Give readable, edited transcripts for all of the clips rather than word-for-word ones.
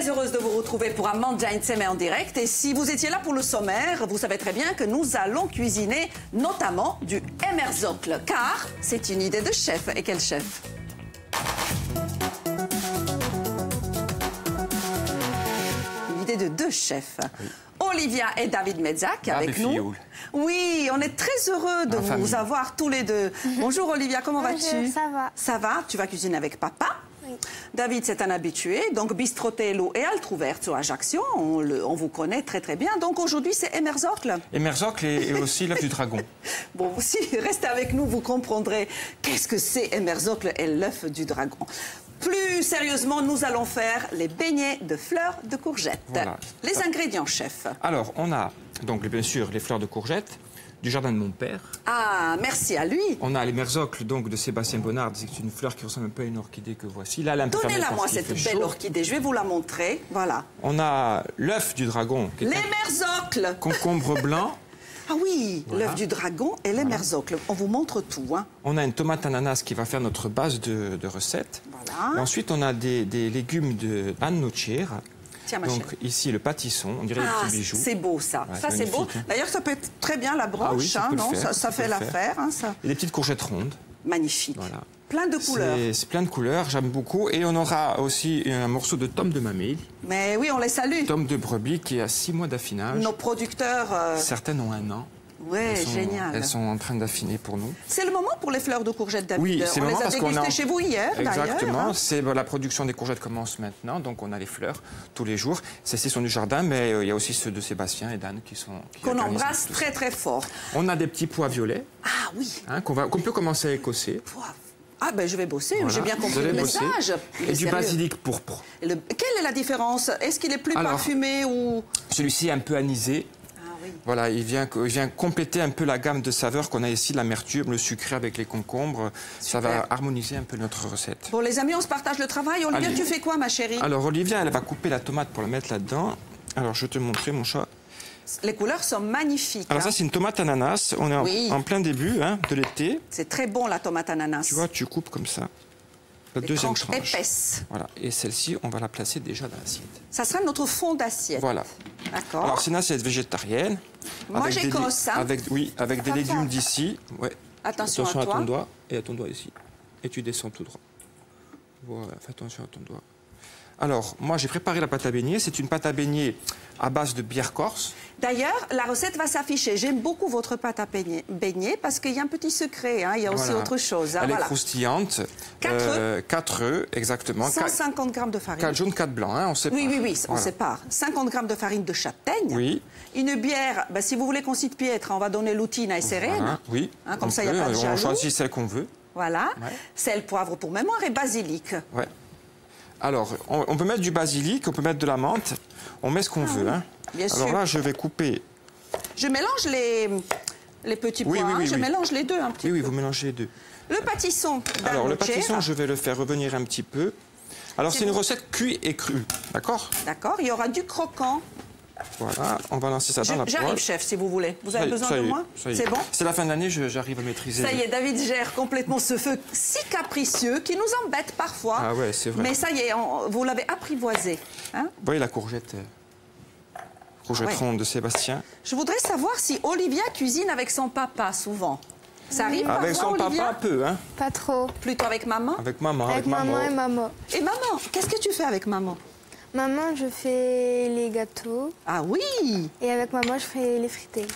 heureuse de vous retrouver pour un Mangia Insieme en direct. Et si vous étiez là pour le sommaire, vous savez très bien que nous allons cuisiner notamment du Emmerzocle, car c'est une idée de chef. Et quel chef? Une idée de deux chefs. Oui. Olivia et David Mezzak avec nous. Filles. Oui, on est très heureux de vous avoir tous les deux. Bonjour Olivia, comment vas-tu? Ça va. Ça va? Tu vas cuisiner avec papa? Oui. David, c'est un habitué, donc Bistrotello et Altruverzo à Ajaccio, on vous connaît très très bien. Donc aujourd'hui, c'est Emmerzocle. Emmerzocle et aussi l'œuf du dragon. Bon, si restez avec nous, vous comprendrez qu'est-ce que c'est Emmerzocle et l'œuf du dragon. Plus sérieusement, nous allons faire les beignets de fleurs de courgettes. Voilà. Les ingrédients, chef. Alors, on a donc bien sûr les fleurs de courgettes du jardin de mon père. Ah, merci à lui. On a l'Emmerzocle donc de Sébastien Bonnard, c'est une fleur qui ressemble un peu à une orchidée que voici. Là, donnez-la moi cette belle orchidée, je vais vous la montrer. Voilà. On a l'œuf du dragon. L'Emmerzocle. Concombre blanc. Ah oui, voilà. L'œuf du dragon et l'Emmerzocle. On vous montre tout. Hein. On a une tomate ananas qui va faire notre base de recette. Voilà. Et ensuite, on a des légumes de Anne Nocera. Tiens, donc ici, le pâtisson, on dirait des petits bijoux. C'est beau, ça. Ouais, ça, c'est beau. Hein. D'ailleurs, ça peut être très bien la broche. Ah oui, non, ça fait l'affaire. Hein, ça. Et des petites courgettes rondes. Magnifique. Voilà. Plein de couleurs. C'est plein de couleurs, j'aime beaucoup. Et on aura aussi un morceau de tome de mamelle. Mais oui, on les salue. Tome de brebis qui a 6 mois d'affinage. Nos producteurs... Certaines ont 1 an. Ouais, génial. Elles sont en train d'affiner pour nous. C'est le moment pour les fleurs de courgettes, David. Oui, c'est le moment parce qu'on les a dégustées chez vous hier, d'ailleurs. Exactement. La production des courgettes commence maintenant, donc on a les fleurs tous les jours. Celles-ci sont du jardin, mais il y a aussi ceux de Sébastien et d'Anne qui sont... Qu'on embrasse très très fort. On a des petits pois violets. Ah oui. Hein, qu'on peut commencer à écosser. Ah ben je vais bosser, voilà. J'ai bien compris le message. Et du basilic pourpre. Quelle est la différence? Est-ce qu'il est plus parfumé ou... Celui-ci est un peu anisé. Voilà, il vient compléter un peu la gamme de saveurs qu'on a ici, l'amertume, le sucré avec les concombres. Ça va harmoniser un peu notre recette. Bon, les amis, on se partage le travail. Olivia, tu fais quoi, ma chérie? Alors, Olivia, elle va couper la tomate pour la mettre là-dedans. Alors, je vais te montrer, mon chat. Les couleurs sont magnifiques. Alors, ça, c'est une tomate ananas. On est en plein début de l'été. C'est très bon, la tomate ananas. Tu vois, tu coupes comme ça. La deuxième tranche. Épaisse. Voilà. Et celle-ci, on va la placer déjà dans l'assiette. Ça sera notre fond d'assiette. Voilà. D'accord. Alors, c'est une assiette végétarienne. Moi, j'écosse, hein. Oui, avec des légumes d'ici. Ouais. Attention à ton doigt et à ton doigt ici. Et tu descends tout droit. Voilà, fais attention à ton doigt. Alors, moi, j'ai préparé la pâte à beignet. C'est une pâte à beignet à base de bière corse. D'ailleurs, la recette va s'afficher. J'aime beaucoup votre pâte à beignet parce qu'il y a un petit secret. Hein. Il y a aussi autre chose. Hein. Elle est croustillante. 4 œufs, exactement. 150 g de farine. 4 jaunes, 4 blancs, hein, on sépare. Oui, on sépare. 50 g de farine de châtaigne. Oui. Une bière, si vous voulez qu'on cite Pietre, on va donner l'outina et Serena. Voilà. Oui. Hein, comme ça, il n'y a pas de jaloux. On choisit celle qu'on veut. Voilà. Ouais. Sel, poivre pour mémoire et basilic. Ouais. Alors, on peut mettre du basilic, on peut mettre de la menthe. On met ce qu'on veut. Hein. Bien sûr. Alors là, je vais couper. Je mélange les petits pois. Je mélange les deux un petit peu. Oui, vous mélangez les deux. Le pâtisson. Alors, le pâtisson, je vais le faire revenir un petit peu. Alors, c'est une recette cuit et cru. D'accord? D'accord. Il y aura du croquant. Voilà, on va lancer ça dans la poêle. J'arrive, chef, si vous voulez. Vous avez besoin de moi? C'est bon? C'est la fin de l'année, j'arrive à maîtriser. Ça y est, David gère complètement ce feu si capricieux qui nous embête parfois. Ah ouais, c'est vrai. Mais ça y est, vous l'avez apprivoisé. Hein? Vous voyez la courgette ronde de Sébastien. Je voudrais savoir si Olivia cuisine avec son papa souvent. Ça arrive parfois, avec son Olivia? papa, un peu, hein? Pas trop. Plutôt avec maman? Avec maman. Avec maman et maman. Et maman, qu'est-ce que tu fais avec maman? Maman, je fais les gâteaux. Ah oui! Et avec maman, je fais les frites.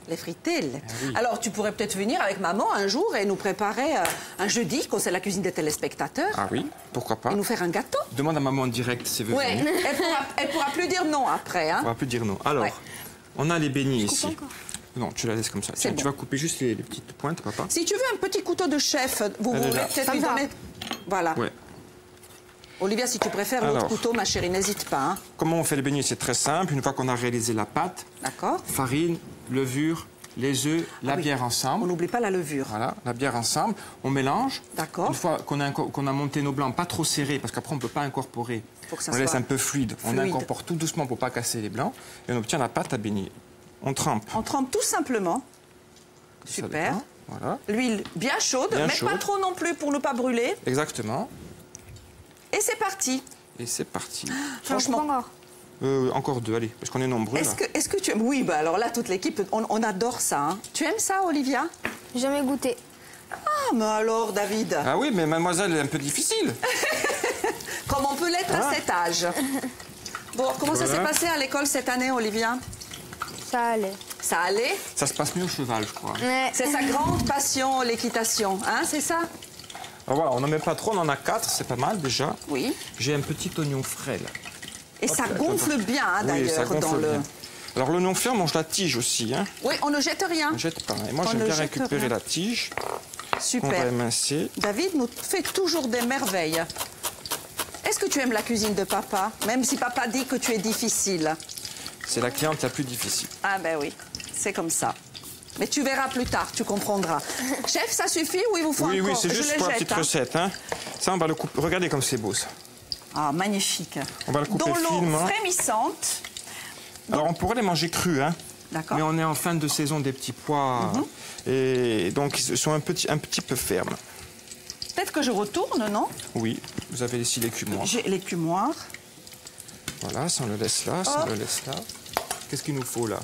Les fritelles. Oui. Alors, tu pourrais peut-être venir avec maman un jour et nous préparer un jeudi, quand c'est la cuisine des téléspectateurs. Ah oui, pourquoi pas. Et nous faire un gâteau. Demande à maman en direct si elle veut venir. Elle pourra plus dire non après. Hein. Elle pourra plus dire non. Alors, on a les beignets ici. Encore. Non, tu la laisses comme ça. Tiens, bon. Tu vas couper juste les petites pointes, papa. Si tu veux un petit couteau de chef, vous voulez peut-être lui donner... Voilà. Ouais. Olivia, si tu préfères l'autre couteau, ma chérie, n'hésite pas. Hein. Comment on fait les beignets? C'est très simple. Une fois qu'on a réalisé la pâte, farine, levure, les œufs, la bière ensemble. On n'oublie pas la levure. Voilà, la bière ensemble. On mélange. D'accord. Une fois qu'on a monté nos blancs, pas trop serrés, parce qu'après on ne peut pas incorporer. Faut que ça on laisse un peu fluide. On incorpore tout doucement pour ne pas casser les blancs. Et on obtient la pâte à beignet. On trempe. On trempe tout simplement. Super. Voilà. L'huile bien chaude, mais pas trop non plus pour ne pas brûler. Exactement. Et c'est parti. Et c'est parti. Franchement. Encore. Encore 2, allez, parce qu'on est nombreux. Est-ce que tu aimes... Oui, bah alors là, toute l'équipe, on adore ça. Hein. Tu aimes ça, Olivia? Jamais goûté. Ah, mais alors, David? Ah oui, mais mademoiselle, elle est un peu difficile. Comme on peut l'être à cet âge. Bon, comment ça s'est passé à l'école cette année, Olivia? Ça allait. Ça allait? Ça se passe mieux au cheval, je crois. Ouais. C'est sa grande passion, l'équitation, hein, c'est ça? Alors voilà, on n'en met pas trop, on en a 4, c'est pas mal déjà. Oui. J'ai un petit oignon frais, là. Et ça gonfle bien, hein, Oui, ça d'ailleurs, gonfle dans le... bien. Alors l'oignon frais, on mange la tige aussi, hein. Oui, on ne jette rien. On jette pas. Et moi, On j'aime ne bien jette récupérer rien. la tige. On va Super. émincer. David nous fait toujours des merveilles. Est-ce que tu aimes la cuisine de papa? Même si papa dit que tu es difficile. C'est la cliente la plus difficile. Ah ben oui, c'est comme ça. Mais tu verras plus tard, tu comprendras. Chef, ça suffit ou il vous faut Oui, encore? oui, c'est Je juste les pour la jette, petite hein. recette, hein. Ça, on va le couper. Regardez comme c'est beau, ça. Ah, magnifique. On va le couper Dans l'eau finement. frémissante. Alors, on pourrait les manger crus, hein. D'accord. Mais on est en fin de saison des petits pois. Et donc, ils sont un petit peu fermes. Peut-être que je retourne, non? Oui, vous avez ici l'écumoire. J'ai l'écumoire. Voilà, ça on le laisse là, ça on le laisse là. Qu'est-ce qu'il nous faut là?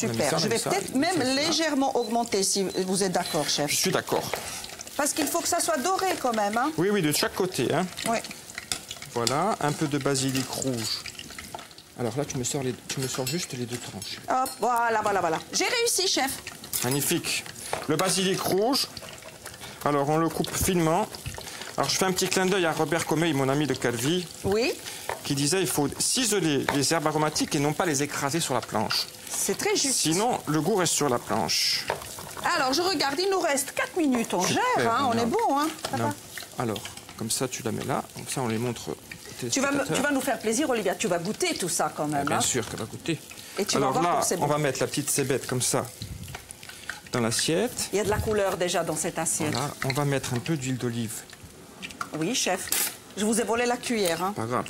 On a mis ça, Super. on Je a vais mis ça, peut-être on a mis même ça. légèrement augmenter si vous êtes d'accord, chef. Je suis d'accord. Parce qu'il faut que ça soit doré quand même, hein? Oui, oui, de chaque côté, hein. Oui. Voilà, un peu de basilic rouge. Alors là, tu me sors juste les 2 tranches. Hop, voilà, voilà, voilà. J'ai réussi, chef. Magnifique. Le basilic rouge, alors on le coupe finement. Alors je fais un petit clin d'œil à Robert Comeil, mon ami de Calvi, Oui. qui disait il faut ciseler les herbes aromatiques et non pas les écraser sur la planche. C'est très juste. Sinon, le goût reste sur la planche. Alors, je regarde, il nous reste 4 minutes. On Super, gère, hein? On non. est bon, hein? Non. Alors, comme ça, tu la mets là. Comme ça, on les montre. aux Tu vas téléspectateurs. nous faire plaisir, Olivia. Tu vas goûter tout ça quand même. Bien hein. sûr qu'elle va goûter. Et tu vas Alors voir là, comme c'est bon. on va mettre la petite cébette comme ça dans l'assiette. Il y a de la couleur déjà dans cette assiette. Voilà, on va mettre un peu d'huile d'olive. Oui, chef. Je vous ai volé la cuillère. Hein. Pas grave.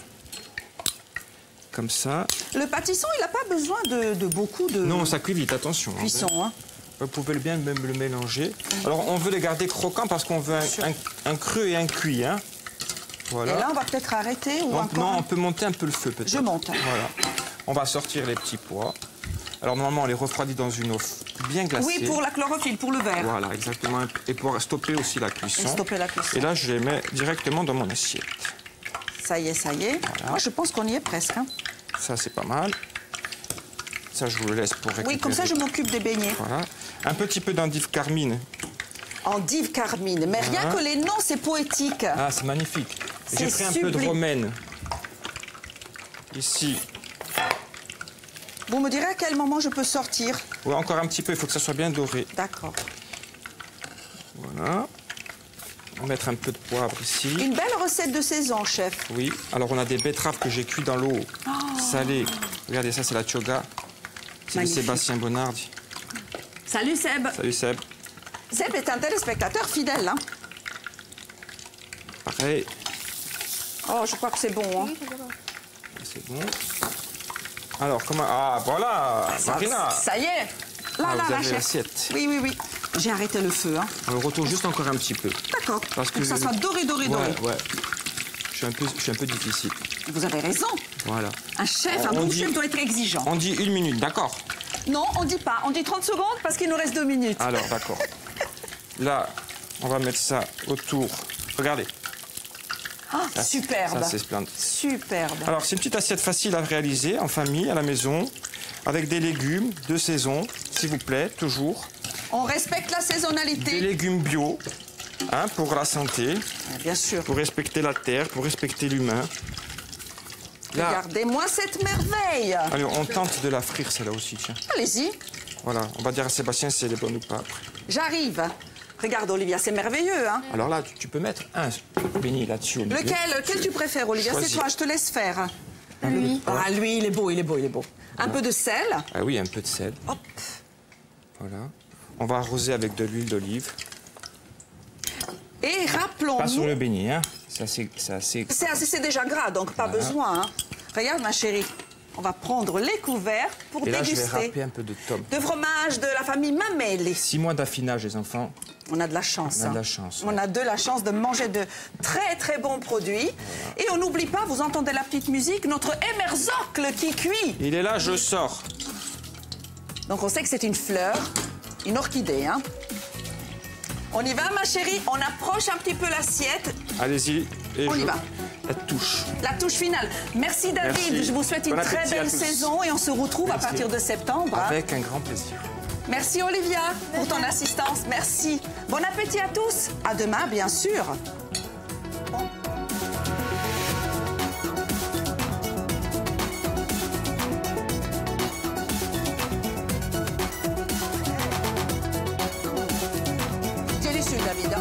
Comme ça. Le pâtisson, il n'a pas besoin de beaucoup de Non, ça cuit vite, attention. hein. cuisson. Hein. Vous pouvez bien même le mélanger. Alors, on veut les garder croquants parce qu'on veut un cru et un cuit. Hein. Voilà. Et là, on va peut-être arrêter ou encore... Non, on peut monter un peu le feu peut-être. Je monte. Voilà. On va sortir les petits pois. Alors, normalement, on les refroidit dans une eau bien glacée. Oui, pour la chlorophylle, pour le verre. Voilà, exactement. Et pour stopper aussi la cuisson. Et stopper la cuisson. Et là, je les mets directement dans mon assiette. Ça y est, ça y est. Voilà. Moi, je pense qu'on y est presque. Hein. Ça, c'est pas mal. Ça, je vous le laisse pour récupérer. Oui, comme ça, je m'occupe des beignets. Voilà. Un petit peu d'endive carmine. Endive carmine. Mais rien Voilà. que les noms, c'est poétique. Ah, c'est magnifique. C'est J'ai pris un peu de sublime. romaine. Ici. Vous me direz à quel moment je peux sortir. Ouais, encore un petit peu, il faut que ça soit bien doré. D'accord. Voilà. On va mettre un peu de poivre ici. Une belle recette de saison, chef. Oui. Alors, on a des betteraves que j'ai cuites dans l'eau salée. Regardez, ça, c'est la tioga. C'est de Magnifique. Sébastien Bonnardi. Salut, Seb. Salut, Seb. Seb est un téléspectateur fidèle. Hein. Pareil. Oh, je crois que c'est bon. Hein. C'est bon. Alors, comment... Ah, voilà, Marina. Ça y est. Là, Ah, là, vous là, avez chef. l'assiette. Oui, oui, oui. J'ai arrêté le feu. Hein. On le retourne juste encore un petit peu. D'accord. Parce Pour que ça soit doré, doré, doré. Ouais. Je suis un peu difficile. Vous avez raison. Voilà. Un chef, un On bon dit- chef doit être exigeant. On dit 1 minute, d'accord? Non, on dit pas. On dit 30 secondes parce qu'il nous reste 2 minutes. Alors, d'accord. Là, on va mettre ça autour. Regardez. Ah, superbe. Ça, c'est splendide. Superbe. Alors, c'est une petite assiette facile à réaliser en famille, à la maison, avec des légumes de saison, s'il vous plaît, toujours. On respecte la Des saisonnalité. légumes bio, hein, pour la santé, Ah, bien sûr. pour respecter la terre, pour respecter l'humain. Là, Regardez-moi cette merveille. allez, on tente de la frire, celle-là aussi, tiens. Allez-y. Voilà, on va dire à Sébastien si elle est bonne ou pas après. J'arrive. Regarde, Olivia, c'est merveilleux. Hein. Alors là, tu peux mettre un béni là-dessus au milieu. Lequel tu préfères, Olivia? C'est Choisis. toi, je te laisse faire. Lui. Ah, lui, il est beau, il est beau, il est beau. Un peu de sel. Ah oui, un peu de sel. Hop. Voilà. On va arroser avec de l'huile d'olive. Et Pas sur rappelons-nous... le beignet, hein. C'est assez... C'est déjà gras, donc pas besoin. Hein. Regarde, ma chérie. On va prendre les couverts pour Et là, je vais déguster. râper un peu de tome. De fromage de la famille Mameli. 6 mois d'affinage, les enfants. On a de la chance. On a de la chance. On a de la chance de manger de très très bons produits. Et on n'oublie pas, vous entendez la petite musique, notre Emersocle qui cuit. Il est là, je sors. Donc on sait que c'est une fleur, une orchidée. Hein. On y va ma chérie, on approche un petit peu l'assiette. Allez-y. On y va. La touche. La touche finale. Merci David, Merci. je vous souhaite une Bon très appétit à belle tous. saison et on se retrouve Merci. à partir de septembre. Hein. Avec un grand plaisir. Merci Olivia pour ton assistance. Merci. Bon appétit à tous. À demain, bien sûr. Délicieux, David.